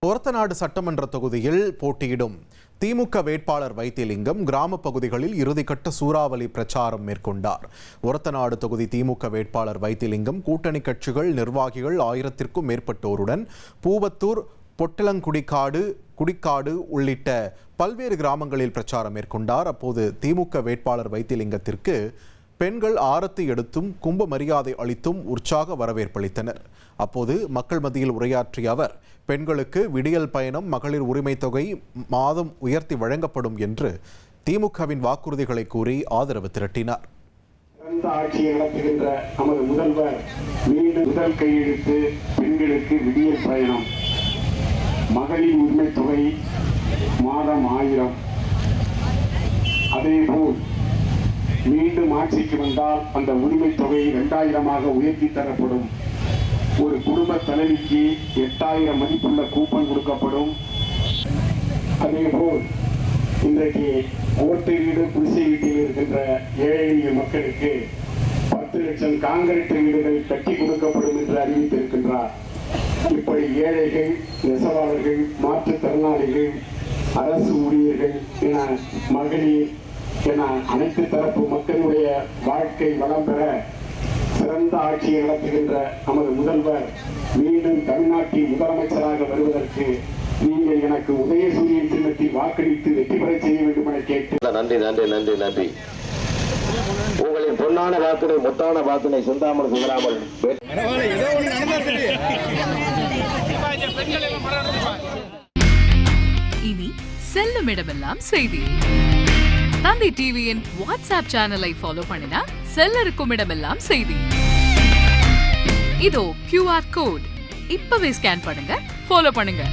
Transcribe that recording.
ஒரத்தநாடு சட்டமன்ற தொகுதியில் போட்டியிடும் திமுக வேட்பாளர் வைத்திலிங்கம் கிராம பகுதிகளில் இறுதிக்கட்ட சூறாவளி பிரச்சாரம் மேற்கொண்டார். ஒரத்தநாடு தொகுதி திமுக வேட்பாளர் வைத்திலிங்கம் கூட்டணி கட்சிகள் நிர்வாகிகள் 1000க்கும் மேற்பட்டோருடன் பூவத்தூர், பொட்டலங்குடிக்காடு, குடிக்காடு உள்ளிட்ட பல்வேறு கிராமங்களில் பிரச்சாரம் மேற்கொண்டார். அப்போது திமுக வேட்பாளர் வைத்திலிங்கத்திற்கு பெண்கள் ஆரத்தி எடுத்தும் கும்ப மரியாதை அளித்தும் உற்சாக வரவேற்பளித்தனர். அப்போது மக்கள் மத்தியில் உரையாற்றிய அவர், பெண்களுக்கு விடியல் பயணம், மகளிர் உரிமை தொகை மாதம் உயர்த்தி வழங்கப்படும் என்று திமுகவின் வாக்குறுதிகளை கூறி ஆதரவு திரட்டினார். ஆட்சியை நடத்துகின்ற நமது முதல்வர் மீண்டும் முதல் கையெழுத்து பெண்களுக்கு விடியல் பயணம், மகளிர் உரிமை தொகை மாதம் 1000. அதேபோல் மீண்டும் ஆட்சிக்கு வந்தால் அந்த உரிமை தொகை 2000 உயர்த்தி தரப்படும். ஒரு குடும்ப தலைவிக்கு 8000 மதிப்புள்ள கூப்பன் கொடுக்கப்படும். அதேபோல் இன்றைக்கு ஓட்டு வீடு, குடிசை வீட்டில் இருக்கின்ற ஏழை எளிய மக்களுக்கு 10 லட்சம் காங்கிரீட் வீடுகள் கட்டி கொடுக்கப்படும் என்று அறிவித்திருக்கின்றார். இப்படி ஏழைகள், நெசவாளர்கள், மாற்றுத்திறனாளிகள், அரசு ஊழியர்கள் என மகளிர் என அனைத்து தரப்பு மக்களுடைய வாழ்க்கை வளம் பெற சிறந்த ஆட்சியை நடத்துகின்ற நமது முதல்வர் மீண்டும் தமிழ்நாட்டின் முதலமைச்சராக வருவதற்கு நீங்கள் எனக்கு உதயசூரியன் சின்னத்தில் வாக்களித்து வெற்றி பெற செய்ய வேண்டும் என கேட்டு நன்றி நன்றி நன்றி நன்றி. உங்களின் பொன்னான வாக்கினை, முத்தான வாக்கினை சொந்தாமல் சுகராமல் இனி செல்லும் இடமெல்லாம் செய்தி. தந்தி டிவியின் வாட்ஸ்அப் சேனலை ஃபாலோ பண்ணினா செல்லருக்கும் இடமெல்லாம் செய்தி. இதோ QR கோட், இப்பவே ஸ்கேன் பண்ணுங்க, ஃபாலோ பண்ணுங்க.